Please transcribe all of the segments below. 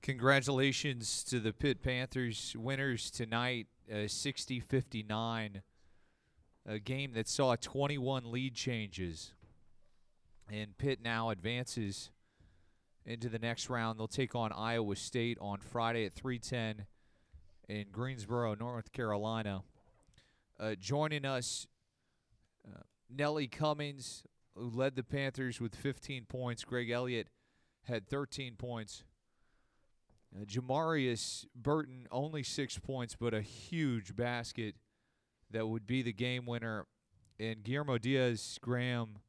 Congratulations to the Pitt Panthers, winners tonight, 60-59, a game that saw 21 lead changes. And Pitt now advances into the next round. They'll take on Iowa State on Friday at 3:10 in Greensboro, North Carolina. Joining us, Nelly Cummings, who led the Panthers with 15 points. Greg Elliott had 13 points. Jamarius Burton, only 6 points, but a huge basket that would be the game winner. And Guillermo Diaz-Graham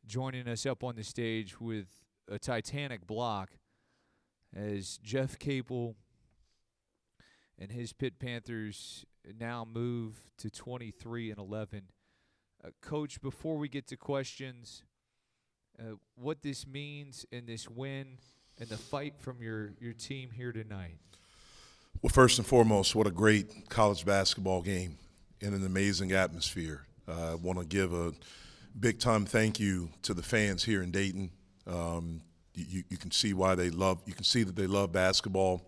joining us up on the stage with a titanic block as Jeff Capel and his Pitt Panthers now move to 23-11. Coach, before we get to questions, what this means in this win and the fight from your team here tonight? Well, first and foremost, what a great college basketball game in an amazing atmosphere. I want to give a big-time thank you to the fans here in Dayton. You can see why they love. You can see that they love basketball,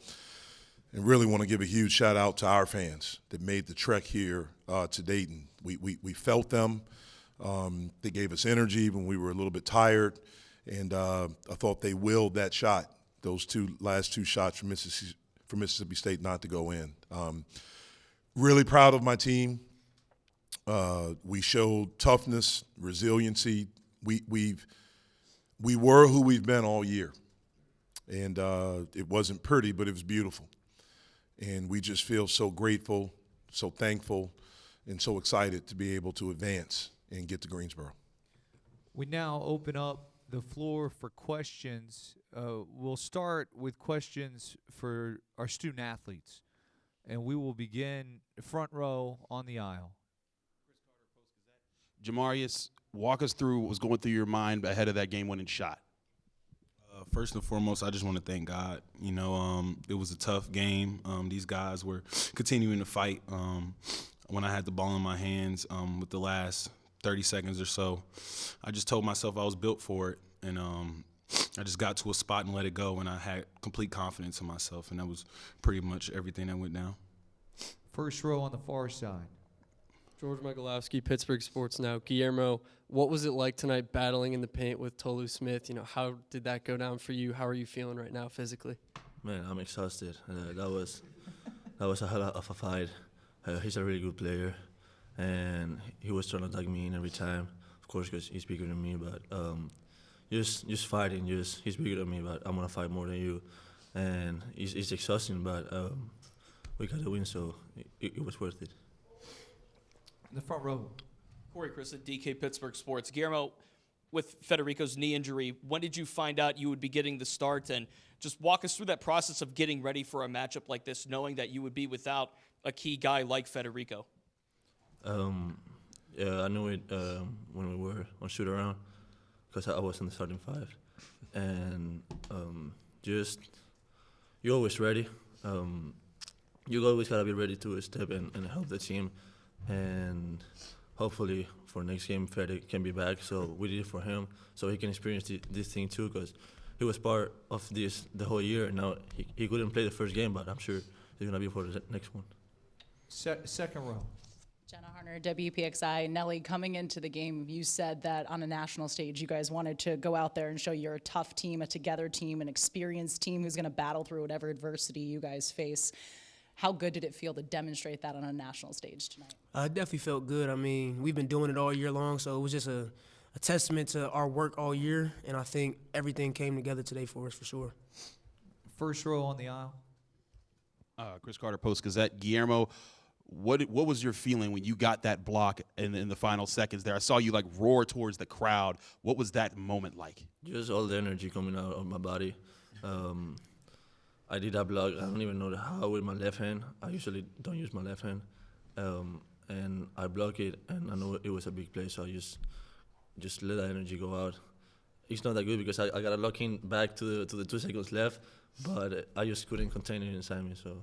and really want to give a huge shout out to our fans that made the trek here to Dayton. We felt them. They gave us energy when we were a little bit tired, and I thought they willed that shot. Those last two shots from Mississippi State not to go in. Really proud of my team. We showed toughness, resiliency. We were who we've been all year, and it wasn't pretty, but it was beautiful. And we just feel so grateful, so thankful, and so excited to be able to advance and get to Greensboro. We now open up the floor for questions. We'll start with questions for our student athletes, and we will begin front row on the aisle. Jamarius, walk us through what was going through your mind ahead of that game-winning shot. First and foremost, I just want to thank God. You know, it was a tough game. These guys were continuing to fight. When I had the ball in my hands with the last 30 seconds or so, I just told myself I was built for it. And I just got to a spot and let it go, and I had complete confidence in myself, and that was pretty much everything that went down. First row on the far side. George Michalowski, Pittsburgh Sports Now. Guillermo, what was it like tonight battling in the paint with Tolu Smith? You know, how did that go down for you? How are you feeling right now physically? Man, I'm exhausted. That was a hell of a fight. He's a really good player, and he was trying to tag me in every time. Of course, because he's bigger than me, but just fighting. He's bigger than me, but I'm gonna fight more than you, and it's exhausting. But we got to win, so it was worth it. In the front row. Corey Chris at DK Pittsburgh Sports. Guillermo, with Federico's knee injury, when did you find out you would be getting the start? And just walk us through that process of getting ready for a matchup like this, knowing that you would be without a key guy like Federico. Yeah, I knew it when we were on shoot-around because I was in the starting five. And you're always ready. You always got to be ready to step in and help the team. And hopefully for next game, Fede can be back. So we did it for him so he can experience this thing too, because he was part of this the whole year. And now he couldn't play the first game, but I'm sure he's going to be for the next one. Second row. Jenna Harner, WPXI. Nelly, coming into the game, you said that on a national stage you guys wanted to go out there and show you're a tough team, a together team, an experienced team who's going to battle through whatever adversity you guys face. How good did it feel to demonstrate that on a national stage tonight? It definitely felt good. I mean, we've been doing it all year long, so it was just a testament to our work all year, and I think everything came together today for us for sure. First row on the aisle. Chris Carter, Post-Gazette. Guillermo, what was your feeling when you got that block in the final seconds there? I saw you, like, roar towards the crowd. What was that moment like? Just all the energy coming out of my body. I did that block. I don't even know how with my left hand. I usually don't use my left hand. And I block it, and I know it was a big play, so I just let that energy go out. It's not that good because I got a lock in back to the 2 seconds left, but I just couldn't contain it inside me. So.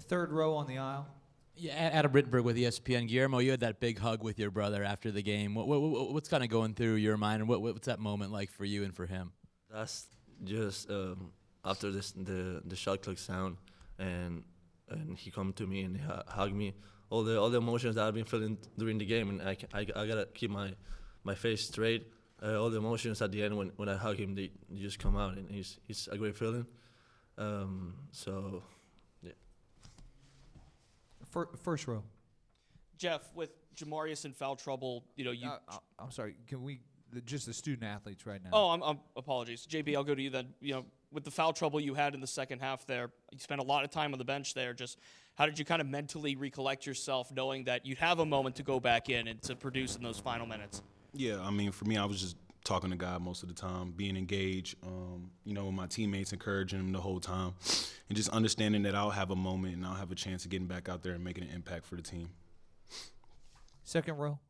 Third row on the aisle. Yeah, Adam Rittenberg with ESPN. Guillermo, you had that big hug with your brother after the game. What's kind of going through your mind, and what's that moment like for you and for him? That's just after the shot clock sound, and he come to me and hug me. All the emotions that I've been feeling during the game, and I gotta keep my face straight. All the emotions at the end when I hug him, they just come out, and it's a great feeling. So, yeah. First row. Jeff, with Jamarius in foul trouble, I'm sorry. Can we just the student athletes right now? Oh, I'm apologies, JB. I'll go to you then. With the foul trouble you had in the second half there, you spent a lot of time on the bench there. Just how did you kind of mentally recollect yourself, knowing that you'd have a moment to go back in and to produce in those final minutes? Yeah, I mean, for me, I was just talking to God most of the time, being engaged, with my teammates, encouraging them the whole time, and just understanding that I'll have a moment and I'll have a chance of getting back out there and making an impact for the team. Second row.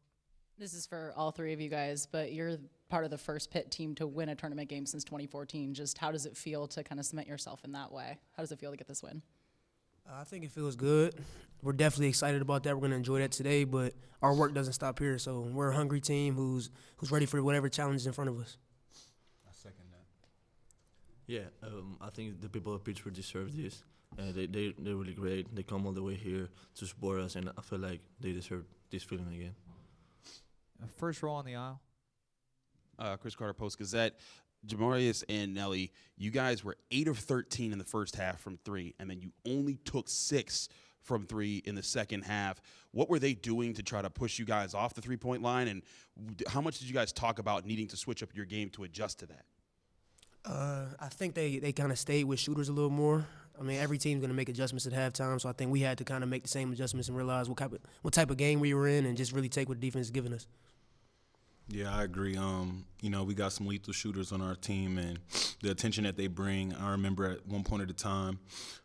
This is for all three of you guys, but you're part of the first Pitt team to win a tournament game since 2014. Just how does it feel to kind of cement yourself in that way? How does it feel to get this win? I think it feels good. We're definitely excited about that. We're going to enjoy that today, but our work doesn't stop here. So we're a hungry team who's ready for whatever challenge is in front of us. I second that. Yeah, I think the people of Pittsburgh deserve this. They're really great. They come all the way here to support us, and I feel like they deserve this feeling again. First row on the aisle. Chris Carter, Post-Gazette. Jamarius and Nelly, you guys were 8 of 13 in the first half from three, and then you only took 6 from three in the second half. What were they doing to try to push you guys off the three-point line, and how much did you guys talk about needing to switch up your game to adjust to that? I think they kind of stayed with shooters a little more. I mean, every team's going to make adjustments at halftime, so I think we had to kind of make the same adjustments and realize what type of game we were in and just really take what the defense is giving us. Yeah, I agree. We got some lethal shooters on our team, and the attention that they bring. I remember at one point at a time,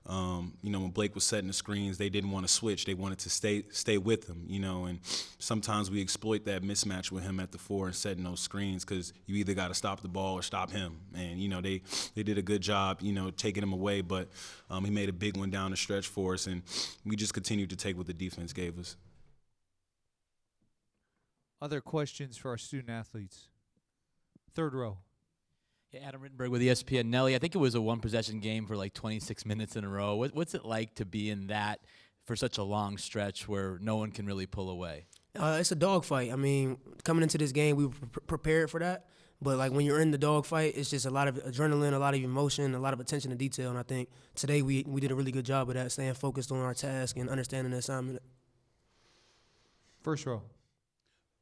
when Blake was setting the screens, they didn't want to switch. They wanted to stay with him, and sometimes we exploit that mismatch with him at the 4 and setting those screens because you either got to stop the ball or stop him. And, they did a good job, taking him away, but he made a big one down the stretch for us, and we just continued to take what the defense gave us. Other questions for our student athletes? Third row. Yeah, Adam Rittenberg with ESPN. Nelly, I think it was a one-possession game for like 26 minutes in a row. What's it like to be in that for such a long stretch where no one can really pull away? It's a dogfight. I mean, coming into this game, we were prepared for that. But, like, when you're in the dogfight, it's just a lot of adrenaline, a lot of emotion, a lot of attention to detail. And I think today we did a really good job of that, staying focused on our task and understanding the assignment. First row.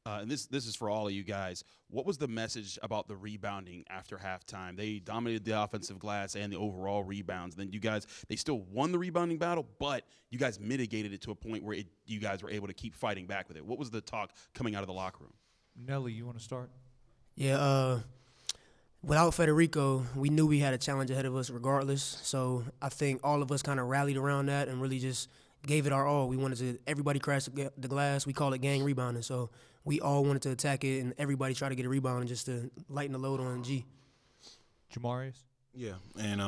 And this is for all of you guys. What was the message about the rebounding after halftime? They dominated the offensive glass and the overall rebounds. Then you guys, they still won the rebounding battle, but you guys mitigated it to a point where you guys were able to keep fighting back with it. What was the talk coming out of the locker room? Nelly, you want to start? Yeah, without Federico, we knew we had a challenge ahead of us regardless. So I think all of us kind of rallied around that and really just gave it our all. We wanted to, everybody crashed the glass. We call it gang rebounding. So we all wanted to attack it, and everybody tried to get a rebound and just to lighten the load on G. Jamarius? Yeah, and,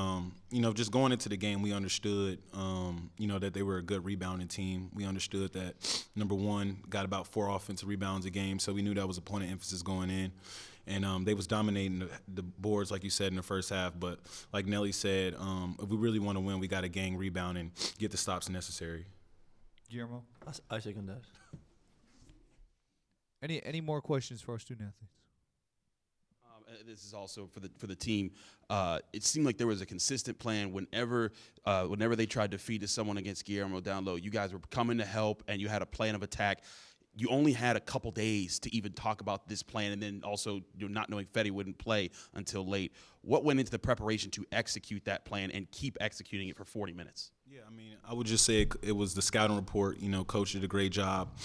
just going into the game, we understood, that they were a good rebounding team. We understood that, number one, got about 4 offensive rebounds a game, so we knew that was a point of emphasis going in. And they was dominating the boards, like you said, in the first half. But like Nelly said, if we really want to win, we got to gang rebound and get the stops necessary. Guillermo? I second that. Any more questions for our student athletes? This is also for the team. It seemed like there was a consistent plan whenever they tried to feed to someone against Guillermo down low. You guys were coming to help, and you had a plan of attack. You only had a couple days to even talk about this plan, and then also not knowing Fetty wouldn't play until late. What went into the preparation to execute that plan and keep executing it for 40 minutes? Yeah, I mean, I would just say it was the scouting report. Coach did a great job,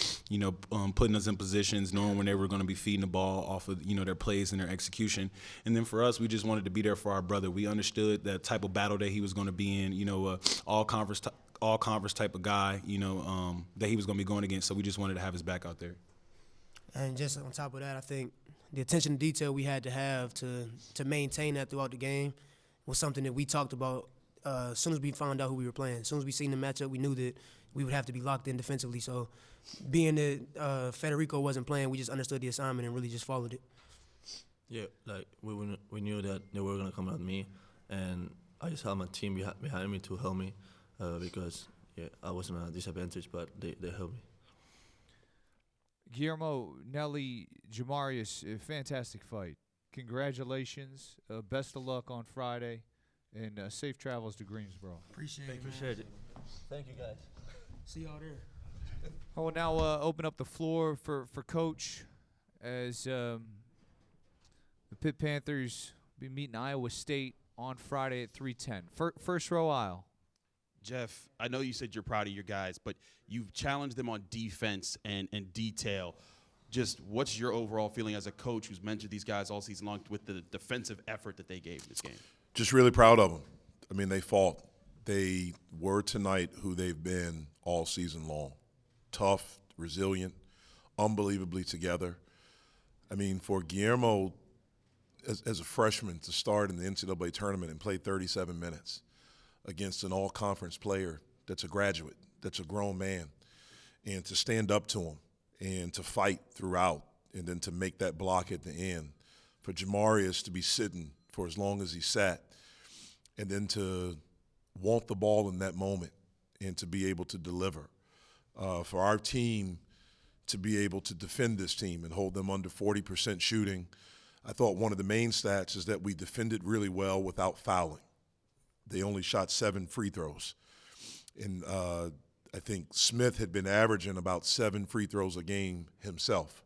putting us in positions, knowing when they were going to be feeding the ball off of, their plays and their execution. And then for us, we just wanted to be there for our brother. We understood that type of battle that he was going to be in, all-conference type of guy, that he was going to be going against. So we just wanted to have his back out there. And just on top of that, I think the attention to detail we had to have to maintain that throughout the game was something that we talked about as soon as we found out who we were playing. As soon as we seen the matchup, we knew that we would have to be locked in defensively. So being that Federico wasn't playing, we just understood the assignment and really just followed it. Yeah, like we knew that they were going to come at me, and I just have my team behind me to help me because I was in a disadvantage, but they helped me. Guillermo, Nelly, Jamarius, a fantastic fight. Congratulations. Best of luck on Friday, and safe travels to Greensboro. Appreciate it. Appreciate it. Thank you, guys. See y'all there. I will now open up the floor for Coach as the Pitt Panthers be meeting Iowa State on Friday at 3:10. First row aisle. Jeff, I know you said you're proud of your guys, but you've challenged them on defense and detail. Just what's your overall feeling as a coach who's mentored these guys all season long with the defensive effort that they gave in this game? Just really proud of them. I mean, they fought. They were tonight who they've been all season long. Tough, resilient, unbelievably together. I mean, for Guillermo, as a freshman, to start in the NCAA tournament and play 37 minutes against an all-conference player that's a graduate, that's a grown man, and to stand up to him and to fight throughout and then to make that block at the end. For Jamarius to be sitting for as long as he sat and then to want the ball in that moment and to be able to deliver. For our team to be able to defend this team and hold them under 40% shooting, I thought one of the main stats is that we defended really well without fouling. They only shot 7 free throws. And I think Smith had been averaging about 7 free throws a game himself.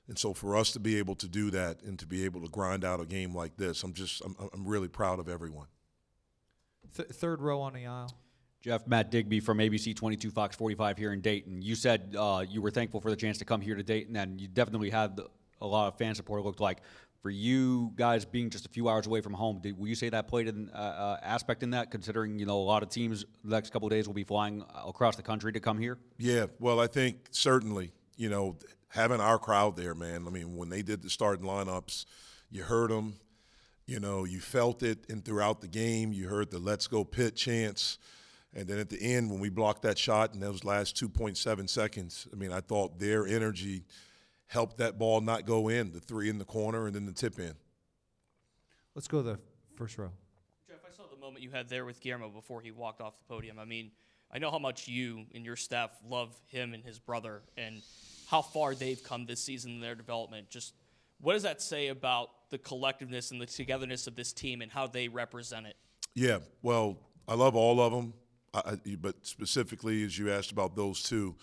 And so for us to be able to do that and to be able to grind out a game like this, I'm really proud of everyone. Third row on the aisle. Jeff, Matt Digby from ABC 22 Fox 45 here in Dayton. You said you were thankful for the chance to come here to Dayton, and you definitely had a lot of fan support, it looked like. For you guys being just a few hours away from home, will you say that played an aspect in that, considering, a lot of teams the next couple of days will be flying across the country to come here? Yeah, well, I think certainly, having our crowd there, man. I mean, when they did the starting lineups, you heard them, you felt it, and throughout the game, you heard the "Let's Go Pitt" chants. And then at the end, when we blocked that shot in those last 2.7 seconds, I mean, I thought their energy helped that ball not go in, the 3 in the corner and then the tip in. Let's go to the first row. Jeff, I saw the moment you had there with Guillermo before he walked off the podium. I mean, I know how much you and your staff love him and his brother and how far they've come this season in their development. Just what does that say about the collectiveness and the togetherness of this team and how they represent it? Yeah, well, I love all of them, but specifically, as you asked about those two,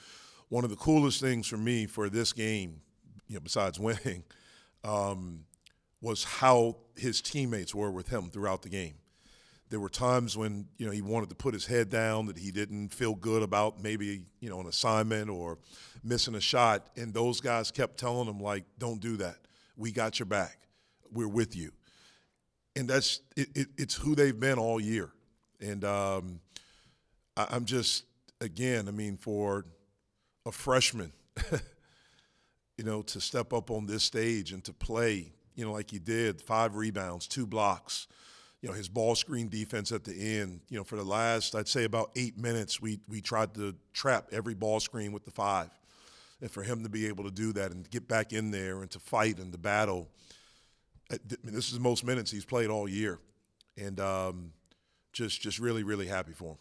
one of the coolest things for me for this game, besides winning, was how his teammates were with him throughout the game. There were times when, he wanted to put his head down, that he didn't feel good about maybe, an assignment or missing a shot, and those guys kept telling him, like, don't do that. We got your back. We're with you. And that's it's who they've been all year. And I'm just, again, I mean, for a freshman, to step up on this stage and to play, like he did, 5 rebounds, 2 blocks, his ball screen defense at the end, for the last, I'd say about 8 minutes, we tried to trap every ball screen with the 5. And for him to be able to do that and get back in there and to fight and to battle, I mean, this is the most minutes he's played all year. And just really, really happy for him.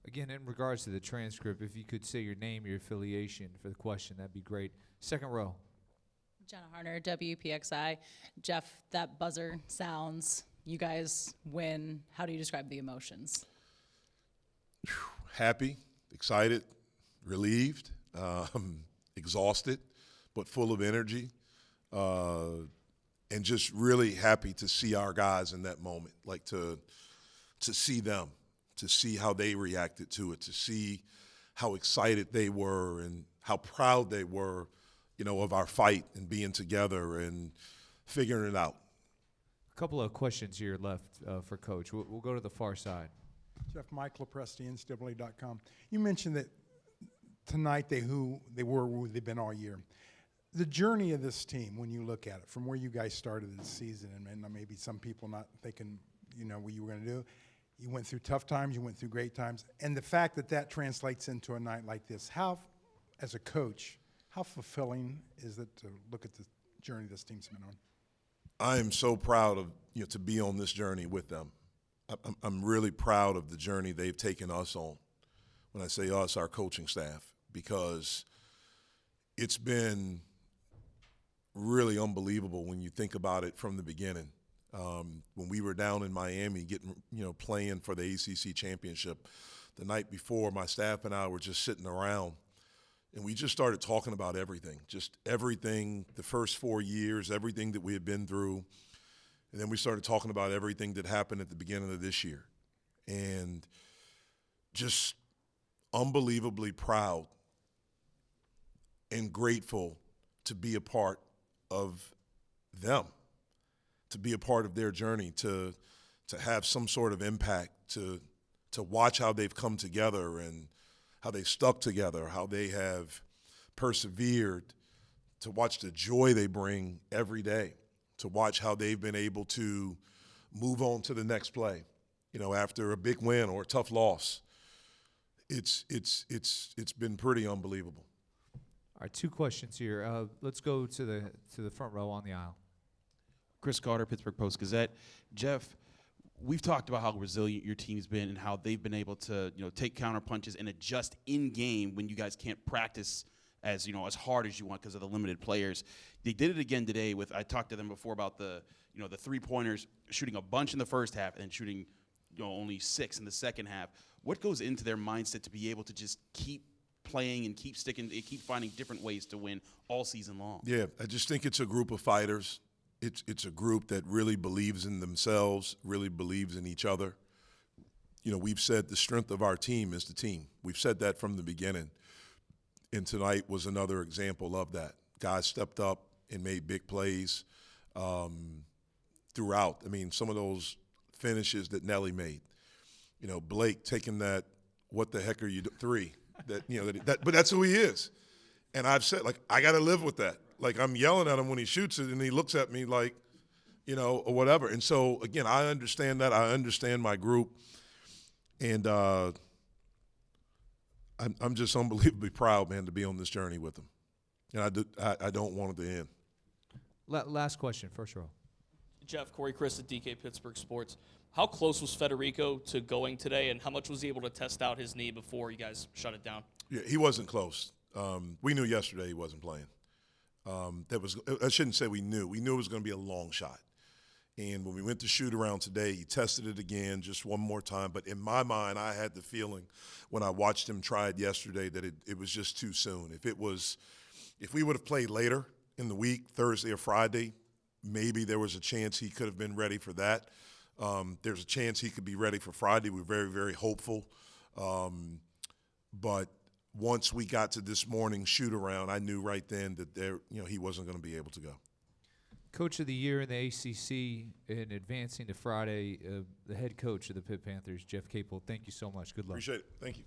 Again, in regards to the transcript, if you could say your name, your affiliation for the question, that'd be great. Second row. Jenna Harner, WPXI. Jeff, that buzzer sounds. You guys win. How do you describe the emotions? Happy, excited, relieved, exhausted, but full of energy, and just really happy to see our guys in that moment, like to see them, to see how they reacted to it, to see how excited they were and how proud they were, of our fight and being together and figuring it out. A couple of questions here left for Coach. We'll go to the far side. Jeff, Mike LaPresti, NCAA.com. You mentioned that tonight they were who they've been all year. The journey of this team, when you look at it, from where you guys started this season, and maybe some people not thinking, what you were going to do, you went through tough times, you went through great times, and the fact that translates into a night like this, how, as a coach, how fulfilling is it to look at the journey this team's been on? I am so proud of to be on this journey with them. I'm really proud of the journey they've taken us on. When I say us, our coaching staff, because it's been really unbelievable when you think about it from the beginning. When we were down in Miami playing for the ACC championship, the night before, my staff and I were just sitting around, and we just started talking about everything, just everything, the first 4 years, everything that we had been through. And then we started talking about everything that happened at the beginning of this year. And just unbelievably proud and grateful to be a part of them, to be a part of their journey, to have some sort of impact, to watch how they've come together and how they stuck together, how they have persevered, to watch the joy they bring every day, to watch how they've been able to move on to the next play, after a big win or a tough loss. It's been pretty unbelievable. All right, 2 questions here. Let's go to the front row on the aisle. Chris Carter, Pittsburgh Post-Gazette. Jeff, we've talked about how resilient your team's been and how they've been able to, take counter punches and adjust in game when you guys can't practice as hard as you want because of the limited players. They did it again today with, I talked to them before about the 3-pointers, shooting a bunch in the first half and shooting, only 6 in the second half. What goes into their mindset to be able to just keep playing and keep sticking, keep finding different ways to win all season long? Yeah, I just think it's a group of fighters. It's a group that really believes in themselves, really believes in each other. We've said the strength of our team is the team. We've said that from the beginning. And tonight was another example of that. Guys stepped up and made big plays throughout. I mean, some of those finishes that Nelly made. Blake taking that, what the heck are you doing, 3. But that's who he is. And I've said, I got to live with that. I'm yelling at him when he shoots it, and he looks at me or whatever. And so, again, I understand that. I understand my group. And I'm just unbelievably proud, man, to be on this journey with them. And I don't want it to end. Last question, first row. Jeff, Corey Chris at DK Pittsburgh Sports. How close was Federico to going today, and how much was he able to test out his knee before you guys shut it down? Yeah, he wasn't close. We knew yesterday he wasn't playing. I shouldn't say we knew. We knew it was going to be a long shot. And when we went to shoot around today, he tested it again just one more time. But in my mind, I had the feeling when I watched him try it yesterday that it was just too soon. If we would have played later in the week, Thursday or Friday, maybe there was a chance he could have been ready for that. There's a chance he could be ready for Friday. We're very, very hopeful. But once we got to this morning's shoot around, I knew right then that he wasn't going to be able to go. Coach of the Year in the ACC and advancing to Friday, the head coach of the Pitt Panthers, Jeff Capel. Thank you so much. Good luck. Appreciate it. Thank you.